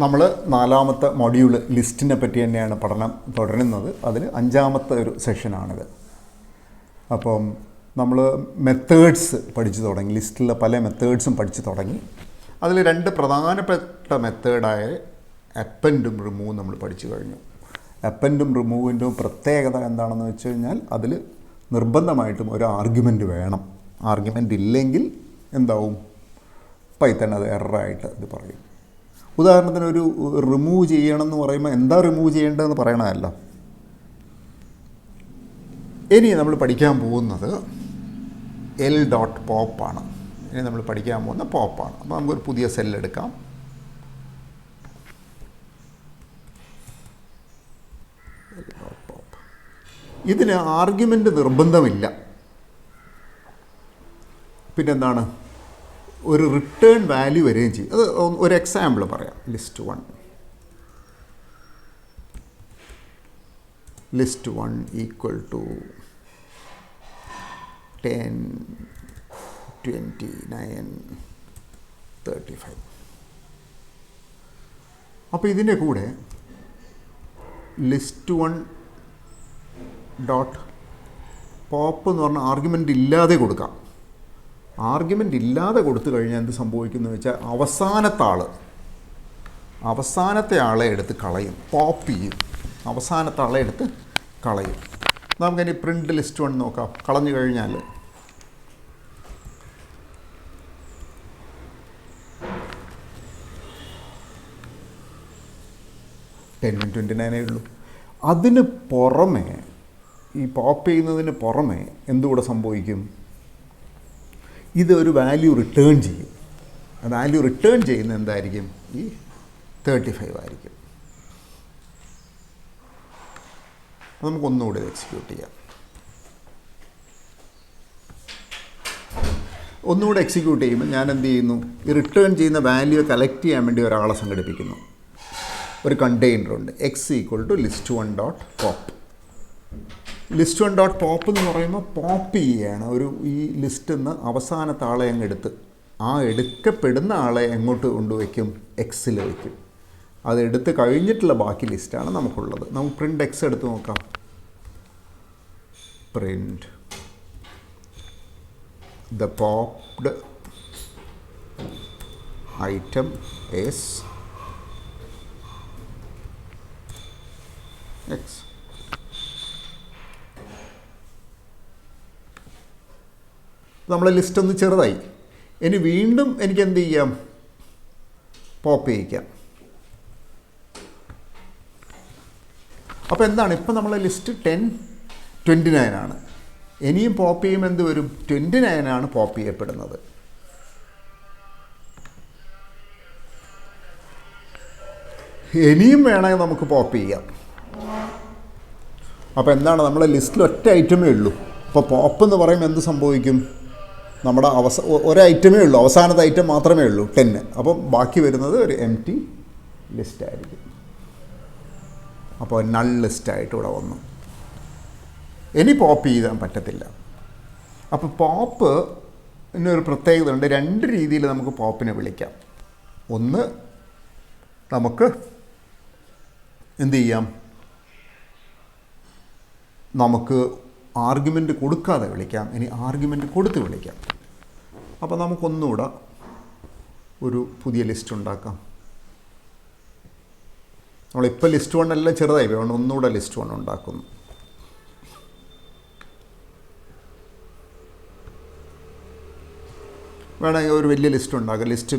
നമ്മൾ നാലാമത്തെ മൊഡ്യൂള് ലിസ്റ്റിനെ പറ്റി തന്നെയാണ് പഠനം തുടരുന്നത്. അതിൽ അഞ്ചാമത്തെ ഒരു സെഷനാണിത്. അപ്പം നമ്മൾ മെത്തേഡ്സ് പഠിച്ചു തുടങ്ങി, ലിസ്റ്റിലെ പല മെത്തേഡ്സും പഠിച്ചു തുടങ്ങി. അതിൽ രണ്ട് പ്രധാനപ്പെട്ട മെത്തേഡായ അപ്പൻഡും റിമൂവും നമ്മൾ പഠിച്ചു കഴിഞ്ഞു. അപ്പൻഡും റിമൂവിൻ്റെയും പ്രത്യേകത എന്താണെന്ന് വെച്ച് കഴിഞ്ഞാൽ അതിൽ നിർബന്ധമായിട്ടും ഒരു ആർഗ്യുമെൻ്റ് വേണം. ആർഗ്യുമെൻ്റ് ഇല്ലെങ്കിൽ എന്താവും, പൈത്തൺ അത് എററായിട്ട് ഇത് പറയും. ഉദാഹരണത്തിന് ഒരു റിമൂവ് ചെയ്യണമെന്ന് പറയുമ്പോൾ എന്താ റിമൂവ് ചെയ്യേണ്ടതെന്ന് പറയണമല്ലോ. ഇനി നമ്മൾ പഠിക്കാൻ പോകുന്നത് l.pop ആണ്. ഇനി നമ്മൾ പഠിക്കാൻ പോകുന്ന പോപ്പാണ്. അപ്പോൾ നമുക്കൊരു പുതിയ സെല്ലെടുക്കാം. ഇതിന് ആർഗ്യുമെൻ്റ് നിർബന്ധമില്ല. പിന്നെന്താണ്, ഒരു റിട്ടേൺ വാല്യൂ വരികയും ചെയ്യും. അത് ഒരു എക്സാമ്പിൾ പറയാം. List 1 equal to 10, 29, 35. അപ്പോൾ ഇതിൻ്റെ കൂടെ ലിസ്റ്റ് 1.pop എന്ന് പറഞ്ഞാൽ ആർഗ്യുമെൻ്റ് ഇല്ലാതെ കൊടുക്കാം. ആർഗ്യുമെൻ്റ് ഇല്ലാതെ കൊടുത്തു കഴിഞ്ഞാൽ എന്ത് സംഭവിക്കുന്നു വെച്ചാൽ അവസാനത്തെ ആളെ എടുത്ത് കളയും, പോപ്പ് ചെയ്യും. അവസാനത്തെ ആളെ എടുത്ത് കളയും. നമുക്കിനി പ്രിൻ്റ് ലിസ്റ്റ് 1 നോക്കാം. കളഞ്ഞു കഴിഞ്ഞാൽ ടെൻ 29 ഉള്ളൂ. അതിന് പുറമെ, ഈ പോപ്പ് ചെയ്യുന്നതിന് പുറമെ എന്തുകൂടെ സംഭവിക്കും, ഇതൊരു വാല്യൂ റിട്ടേൺ ചെയ്യും. വാല്യൂ റിട്ടേൺ ചെയ്യുന്നത് എന്തായിരിക്കും, ഈ 35 ആയിരിക്കും. നമുക്കൊന്നുകൂടി എക്സിക്യൂട്ട് ചെയ്യാം. ഒന്നുകൂടെ എക്സിക്യൂട്ട് ചെയ്യുമ്പോൾ ഞാൻ എന്ത് ചെയ്യുന്നു, ഈ റിട്ടേൺ ചെയ്യുന്ന വാല്യൂ കളക്ട് ചെയ്യാൻ വേണ്ടി ഒരാളെ സംഘടിപ്പിക്കുന്നു. ഒരു കണ്ടെയ്നറുണ്ട്, x=list1.pop. list1.pop എന്ന് പറയുമ്പോൾ പോപ്പ് ചെയ്യുകയാണ്. ഈ ലിസ്റ്റിൽ നിന്ന് അവസാനത്തെ ആളെ അങ്ങ് എടുത്ത് ആ എടുക്കപ്പെടുന്ന ആളെ എങ്ങോട്ട് കൊണ്ടുവയ്ക്കും, എക്സിൽ വയ്ക്കും. അതെടുത്ത് കഴിഞ്ഞിട്ടുള്ള ബാക്കി ലിസ്റ്റാണ് നമുക്കുള്ളത്. നമുക്ക് പ്രിൻ്റ് എക്സ് എടുത്ത് നോക്കാം. Print the popped item is X. നമ്മളെ ലിസ്റ്റ് ഒന്ന് ചെറുതായി. ഇനി വീണ്ടും എനിക്ക് എന്ത് ചെയ്യാം, പോപ്പ് ചെയ്യിക്കാം. അപ്പോൾ എന്താണ്, ഇപ്പം നമ്മളെ ലിസ്റ്റ് 10, 29 ആണ്. ഇനിയും പോപ്പ് ചെയ്യുമ്പോൾ എന്ത് വരും, 29 ആണ് പോപ്പ് ചെയ്യപ്പെടുന്നത്. ഇനിയും വേണമെങ്കിൽ നമുക്ക് പോപ്പ് ചെയ്യാം. അപ്പോൾ എന്താണ്, നമ്മളെ ലിസ്റ്റിൽ ഒറ്റ ഐറ്റമേ ഉള്ളൂ. അപ്പോൾ പോപ്പ് എന്ന് പറയുമ്പോൾ എന്ത് സംഭവിക്കും, നമ്മുടെ ഒരു ഐറ്റമേ ഉള്ളൂ, അവസാനത്തെ ഐറ്റം മാത്രമേ ഉള്ളൂ 10. അപ്പം ബാക്കി വരുന്നത് ഒരു എംപ്റ്റി ലിസ്റ്റായിരിക്കും. അപ്പോൾ നൾ ലിസ്റ്റായിട്ട് ഇവിടെ വന്നു. ഇനി പോപ്പ് ചെയ്യാൻ പറ്റത്തില്ല. അപ്പോൾ പോപ്പ് ഒരു പ്രത്യേകത ഉണ്ട്. രണ്ട് രീതിയിൽ നമുക്ക് പോപ്പിനെ വിളിക്കാം. ഒന്ന്, നമുക്ക് എന്ത് ചെയ്യാം, നമുക്ക് ആർഗ്യുമെൻ്റ് കൊടുക്കാതെ വിളിക്കാം. ഇനി ആർഗ്യുമെൻ്റ് കൊടുത്ത് വിളിക്കാം. അപ്പോൾ നമുക്കൊന്നുകൂടെ ഒരു പുതിയ ലിസ്റ്റ് ഉണ്ടാക്കാം. നമ്മളിപ്പോൾ ലിസ്റ്റ് 1 എല്ലാം ചെറുതായി വേണം, ഒന്നുകൂടെ ലിസ്റ്റ് 1 ഉണ്ടാക്കുന്നു. വേണമെങ്കിൽ ഒരു വലിയ ലിസ്റ്റ് ഉണ്ടാക്കാം. ലിസ്റ്റ്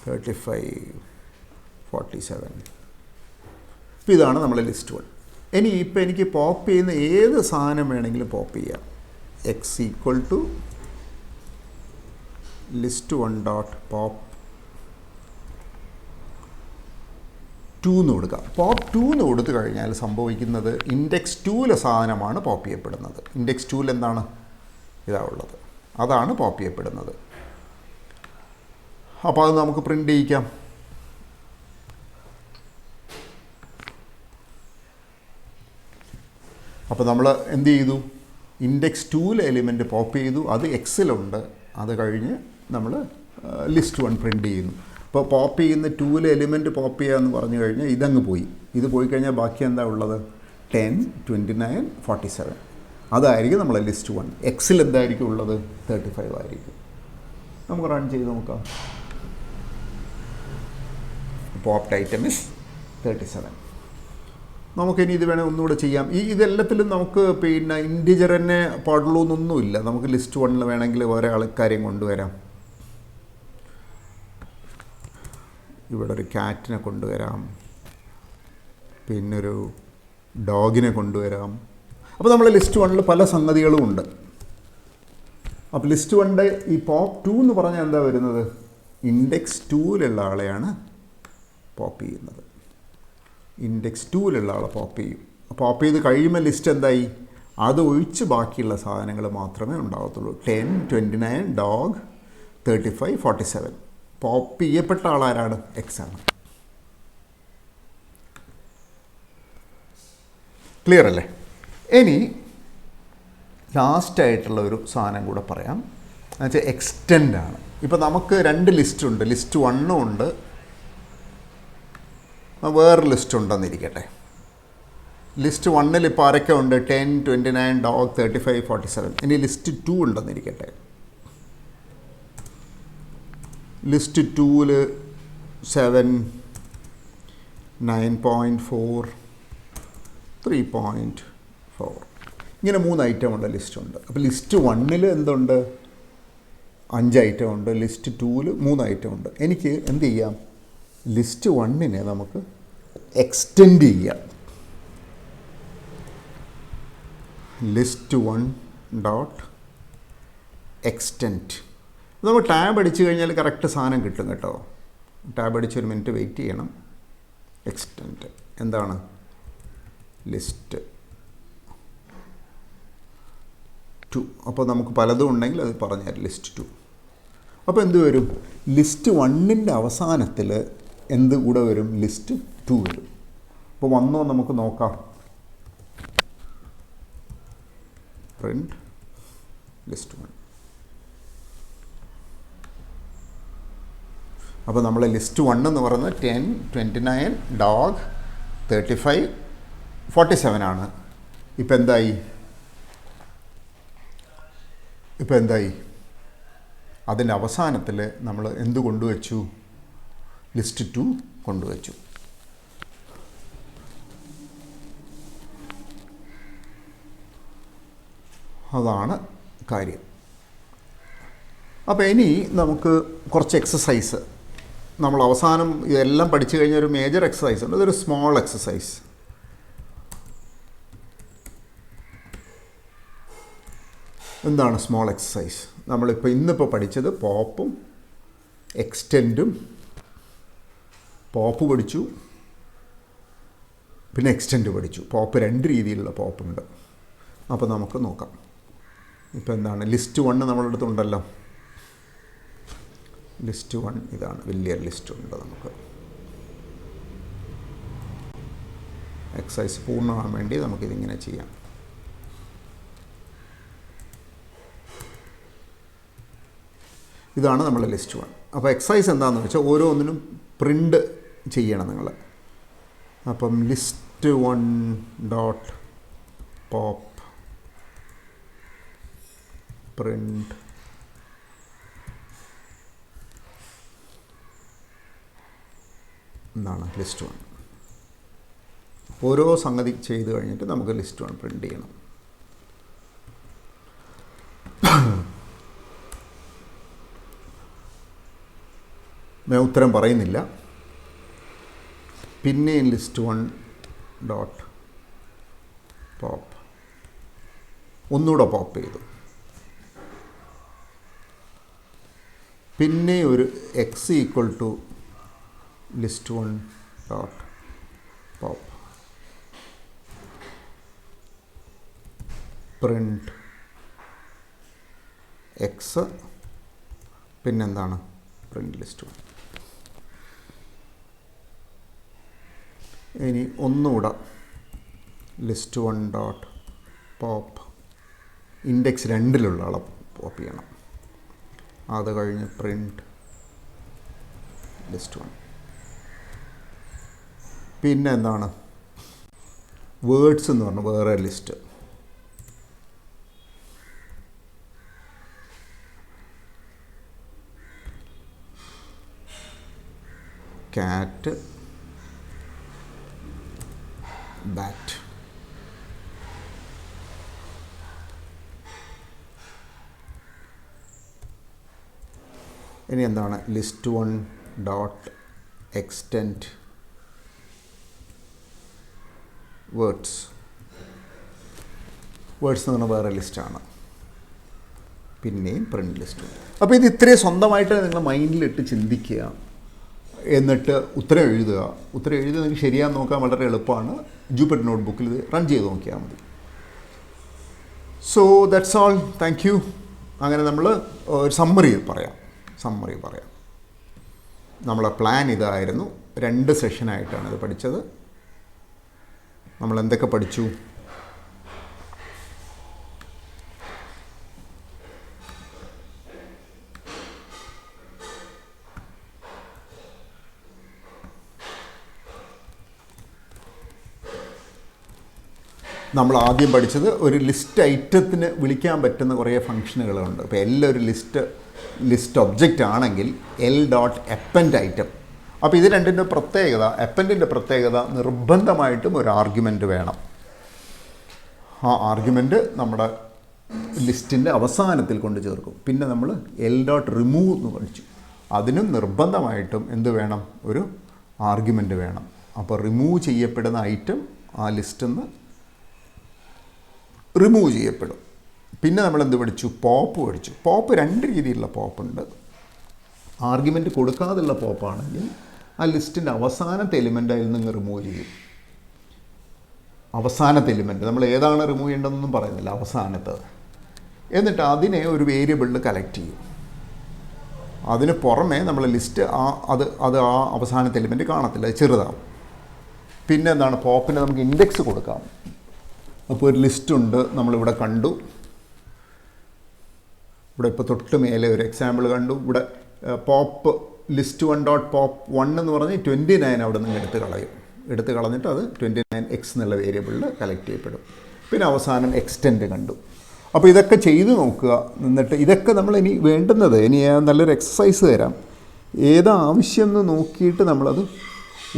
35, 47. ഇപ്പോൾ ഇതാണ് നമ്മളെ ലിസ്റ്റ് 1. ഇനി ഇപ്പോൾ എനിക്ക് പോപ്പ് ചെയ്യുന്ന ഏത് സാധനം വേണമെങ്കിലും പോപ്പ് ചെയ്യാം. x=list1.pop 2 എന്ന് കൊടുക്കാം. പോപ്പ് 2 എന്ന് കൊടുത്തു കഴിഞ്ഞാൽ സംഭവിക്കുന്നത് ഇൻഡെക്സ് 2ലെ സാധനമാണ് പോപ്പ് ചെയ്യപ്പെടുന്നത്. ഇൻഡെക്സ് 2ൽ എന്താണ്, ഇതാ ഉള്ളത്, അതാണ് പോപ്പ് ചെയ്യപ്പെടുന്നത്. അപ്പോൾ അത് നമുക്ക് പ്രിൻ്റ് ചെയ്യിക്കാം. അപ്പോൾ നമ്മൾ എന്ത് ചെയ്തു, ഇൻഡെക്സ് 2ലെ എലിമെൻറ്റ് പോപ്പ് ചെയ്തു. അത് എക്സിലുണ്ട്. അത് കഴിഞ്ഞ് നമ്മൾ ലിസ്റ്റ് 1 പ്രിൻ്റ് ചെയ്യുന്നു. ഇപ്പോൾ പോപ്പ് ചെയ്യുന്ന 2-ൽ എലിമെൻറ്റ് പോപ്പ് ചെയ്യുക എന്ന് പറഞ്ഞു കഴിഞ്ഞാൽ ഇതങ്ങ് പോയി. ഇത് പോയി കഴിഞ്ഞാൽ ബാക്കി എന്താ ഉള്ളത്? 10, 29, 47. അതായിരിക്കും നമ്മളെ ലിസ്റ്റ് 1. എക്സിൽ എന്തായിരിക്കും ഉള്ളത്? 35 ആയിരിക്കും. നമുക്ക് റൺ ചെയ്ത് നോക്കാം. Popped item is 37. നമുക്കിനി ഇത് വേണേൽ ഒന്നുകൂടെ ചെയ്യാം. ഇതെല്ലാത്തിലും നമുക്ക് പിന്നെ ഇൻറ്റിജർ തന്നെ പാടുള്ളൂ എന്നൊന്നുമില്ല. നമുക്ക് ലിസ്റ്റ് 1 വേണമെങ്കിൽ വേറെ ആൾക്കാരെയും കൊണ്ടുവരാം. ഇവിടെ ഒരു ക്യാറ്റിനെ കൊണ്ടുവരാം, പിന്നൊരു ഡോഗിനെ കൊണ്ടുവരാം. അപ്പോൾ നമ്മൾ ലിസ്റ്റ് 1 പല സംഗതികളും ഉണ്ട്. അപ്പോൾ ലിസ്റ്റ് 1 ഈ പോപ്പ് 2 എന്ന് പറഞ്ഞാൽ എന്താ വരുന്നത്? ഇൻഡെക്സ് 2-ലുള്ള ആളെയാണ് പോപ്പ് ചെയ്യുന്നത്. ഇൻഡെക്സ് 2-ലുള്ള ആളെ പോപ്പ് ചെയ്യും. പോപ്പ് ചെയ്ത് കഴിയുമ്പോൾ ലിസ്റ്റ് എന്തായി? അത് ഒഴിച്ച് ബാക്കിയുള്ള സാധനങ്ങൾ മാത്രമേ ഉണ്ടാകത്തുള്ളൂ. 10, 29, ഡോഗ്, 35, 47. പോപ്പ് ചെയ്യപ്പെട്ട ആളാരാണ്? എക്സ് ആണ്. ക്ലിയർ അല്ലേ? ഇനി ലാസ്റ്റായിട്ടുള്ള ഒരു സാധനം കൂടെ പറയാം. എന്നുവെച്ചാൽ എക്സ്റ്റെൻഡാണ്. ഇപ്പോൾ നമുക്ക് 2 ലിസ്റ്റ് ഉണ്ട്. ലിസ്റ്റ് 1 ഉണ്ട്, വേറെ ലിസ്റ്റ് ഉണ്ടെന്നിരിക്കട്ടെ. ലിസ്റ്റ് 1-ൽ ഇപ്പോൾ ആരൊക്കെ ഉണ്ട്? 10, 29, ഡോഗ്, 35, 47. ഇനി ലിസ്റ്റ് 2 ഉണ്ടെന്നിരിക്കട്ടെ. ലിസ്റ്റ് 2-ൽ 7, 9.4, 3.4 ഇങ്ങനെ 3 ഐറ്റമുള്ള ലിസ്റ്റുണ്ട്. അപ്പോൾ ലിസ്റ്റ് 1-ൽ എന്തുണ്ട്? 5 ഐറ്റം ഉണ്ട്. ലിസ്റ്റ് 2-ൽ 3 ഐറ്റം ഉണ്ട്. എനിക്ക് എന്ത് ചെയ്യാം? ലിസ്റ്റ് 1-നെ നമുക്ക് എക്സ്റ്റെൻഡ് ചെയ്യാം. List 1 dot extend. നമ്മൾ ടാബ് അടിച്ചു കഴിഞ്ഞാൽ കറക്റ്റ് സാധനം കിട്ടും കേട്ടോ. ടാബ് അടിച്ച് 1 മിനിറ്റ് വെയിറ്റ് ചെയ്യണം. എക്സ്റ്റെൻഡ് എന്താണ്? ലിസ്റ്റ് 2. അപ്പോൾ നമുക്ക് പലതും ഉണ്ടെങ്കിൽ അത് പറഞ്ഞുതരാം. ലിസ്റ്റ് 2. അപ്പോൾ എന്ത് വരും? ലിസ്റ്റ് 1-ൻ്റെ അവസാനത്തിൽ എന്ത് കൂടെ വരും? ലിസ്റ്റ് 2 വരും. അപ്പോൾ വന്നോ നമുക്ക് നോക്കാം. Print list 1. അപ്പോൾ നമ്മൾ ലിസ്റ്റ് 1 എന്ന് പറയുന്നത് 10, 29, ഡോഗ്, 35, 47 ആണ്. ഇപ്പം എന്തായി? അതിൻ്റെ അവസാനത്തിൽ നമ്മൾ എന്ത് കൊണ്ടുവച്ചു? ലിസ്റ്റ് 2 കൊണ്ടുവച്ചു. അതാണ് കാര്യം. അപ്പോൾ ഇനി നമുക്ക് കുറച്ച് എക്സസൈസ്. നമ്മൾ അവസാനം ഇതെല്ലാം പഠിച്ചു കഴിഞ്ഞ ഒരു മേജർ എക്സസൈസ് ഉണ്ട്. ഇതൊരു സ്മോൾ എക്സസൈസ്. എന്താണ് സ്മോൾ എക്സസൈസ്? ഇന്നിപ്പോൾ പഠിച്ചത് പോപ്പും എക്സ്റ്റെൻഡും. പോപ്പ് പഠിച്ചു, പിന്നെ എക്സ്റ്റെൻഡ് പഠിച്ചു. പോപ്പ് 2 രീതിയിലുള്ള പോപ്പുണ്ട്. അപ്പോൾ നമുക്ക് നോക്കാം. ഇപ്പോൾ എന്താണ്? ലിസ്റ്റ് 1 നമ്മളുടെ അടുത്തുണ്ടല്ലോ. ലിസ്റ്റ് 1 ഇതാണ്. വലിയ ലിസ്റ്റ് ഉണ്ട് നമുക്ക്. എക്സസൈസ് പൂർണ്ണമാകാൻ വേണ്ടി നമുക്കിതിങ്ങനെ ചെയ്യാം. ഇതാണ് നമ്മളെ ലിസ്റ്റ് 1. അപ്പോൾ എക്സസൈസ് എന്താണെന്ന് വെച്ചാൽ ഓരോന്നിനും പ്രിൻ്റ് ചെയ്യണം നിങ്ങൾ. അപ്പം ലിസ്റ്റ് 1 ഡോട്ട് പോപ്പ് പ്രിൻ്റ് എന്താണ്? ലിസ്റ്റ് 1. ഓരോ സംഗതി ചെയ്ത് കഴിഞ്ഞിട്ട് നമുക്ക് ലിസ്റ്റ് 1 പ്രിൻ്റ് ചെയ്യണം. ഞാൻ ഉത്തരം പറയുന്നില്ല. പിന്നെയും ലിസ്റ്റ് 1 ഡോട്ട് പോപ്പ് ഒന്നുകൂടെ പോപ്പ് ചെയ്തു. പിന്നെ ഒരു x equal to list 1 dot pop print x, പിന്നെന്താണ്? Print list 1. ഇനി ഒന്നുകൂടെ ലിസ്റ്റ് 1 ഡോട്ട് പോപ്പ് ഇൻഡെക്സ് 2-ലുള്ള ആളെ പോപ്പ് ചെയ്യണം. അത് കഴിഞ്ഞ് പ്രിൻ്റ് ലിസ്റ്റ് 1. പിന്നെ എന്താണ് വേർഡ്സ് എന്ന് പറഞ്ഞ വേറെ ലിസ്റ്റ്. കാറ്റ്, ബാറ്റ്. ഇനി എന്താണ് list 1 dot extend words. Words എന്ന് പറഞ്ഞാൽ വേറെ ലിസ്റ്റാണ്. പിന്നെയും പ്രിൻ്റ് ലിസ്റ്റ്. അപ്പോൾ ഇത് ഇത്രയും സ്വന്തമായിട്ട് നിങ്ങൾ മൈൻഡിലിട്ട് ചിന്തിക്കുക, എന്നിട്ട് ഉത്തരം എഴുതുക. ഉത്തരം എഴുതി നിങ്ങൾക്ക് ശരിയാന്ന് നോക്കാൻ വളരെ എളുപ്പമാണ്. ജൂപ്പിറ്റർ നോട്ട്ബുക്കിൽ ഇത് റൺ ചെയ്ത് നോക്കിയാൽ മതി. So that's all. Thank you. അങ്ങനെ നമ്മൾ ഒരു സമ്മറി പറയാം. നമ്മളെ പ്ലാൻ ഇതായിരുന്നു. 2 സെഷനായിട്ടാണ് ഇത് പഠിച്ചത്. നമ്മൾ എന്തൊക്കെ പഠിച്ചു? നമ്മൾ ആദ്യം പഠിച്ചത് ഒരു ലിസ്റ്റ് ഐറ്റത്തിന് വിളിക്കാൻ പറ്റുന്ന കുറേ ഫംഗ്ഷനുകളുണ്ട്. ഇപ്പോൾ ഒരു ലിസ്റ്റ് ഒബ്ജക്റ്റ് ആണെങ്കിൽ L.append ഐറ്റം. അപ്പോൾ ഇത് രണ്ടിൻ്റെ പ്രത്യേകത, അപ്പൻഡിൻ്റെ പ്രത്യേകത നിർബന്ധമായിട്ടും ഒരു ആർഗ്യുമെൻ്റ് വേണം. ആ ആർഗ്യുമെൻ്റ് നമ്മുടെ ലിസ്റ്റിൻ്റെ അവസാനത്തിൽ കൊണ്ട് ചേർക്കും. പിന്നെ നമ്മൾ L.remove എന്ന് പഠിച്ചു. അതിനും നിർബന്ധമായിട്ടും എന്ത് വേണം? ഒരു ആർഗ്യുമെൻ്റ് വേണം. അപ്പോൾ റിമൂവ് ചെയ്യപ്പെടുന്ന ഐറ്റം ആ ലിസ്റ്റിൽ നിന്ന് റിമൂവ് ചെയ്യപ്പെടും. പിന്നെ നമ്മൾ എന്ത് പഠിച്ചു? പോപ്പ് പഠിച്ചു. പോപ്പ് 2 രീതിയിലുള്ള പോപ്പുണ്ട്. ആർഗ്യുമെൻറ്റ് കൊടുക്കാതുള്ള പോപ്പാണെങ്കിൽ ആ ലിസ്റ്റിൻ്റെ അവസാനത്തെ എലിമെൻ്റ് അതിൽ നിന്ന് റിമൂവ് ചെയ്യും. അവസാനത്തെ എലിമെൻറ്റ് നമ്മൾ ഏതാണ് റിമൂവ് ചെയ്യേണ്ടതെന്നൊന്നും പറയുന്നില്ല, അവസാനത്തത്. എന്നിട്ട് അതിനെ ഒരു വേരിയബിളിൽ കലക്ട് ചെയ്യും. അതിന് പുറമെ നമ്മൾ ലിസ്റ്റ് അത് ആ അവസാനത്തെ എലിമെൻറ്റ് കാണത്തില്ല, ചെറുതാവും. പിന്നെ എന്താണ്? പോപ്പിന് നമുക്ക് ഇൻഡെക്സ് കൊടുക്കാം. അപ്പോൾ ഒരു ലിസ്റ്റുണ്ട്, നമ്മളിവിടെ കണ്ടു. ഇവിടെ ഇപ്പോൾ തൊട്ട് മേലെ ഒരു എക്സാമ്പിൾ കണ്ടു. ഇവിടെ പോപ്പ് ലിസ്റ്റ് 1.pop1 എന്ന് പറഞ്ഞ് 29 അവിടെ നിന്ന് എടുത്ത് കളഞ്ഞിട്ട് അത് 29x എന്നുള്ള വേരിയബിളിൽ കളക്ട് ചെയ്യപ്പെടും. പിന്നെ അവസാനം എക്സ്റ്റെൻഡ് കണ്ടു. അപ്പോൾ ഇതൊക്കെ ചെയ്ത് നോക്കുക. എന്നിട്ട് ഇതൊക്കെ നമ്മൾ ഇനി വേണ്ടുന്നത്, ഇനി നല്ലൊരു എക്സസൈസ് തരാം. ഏതാ ആവശ്യം എന്ന് നോക്കിയിട്ട് നമ്മളത്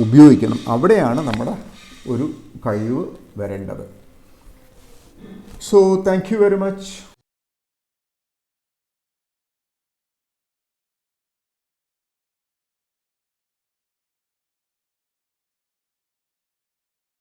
ഉപയോഗിക്കണം. അവിടെയാണ് നമ്മുടെ ഒരു കഴിവ് വരേണ്ടത്. So thank you very much.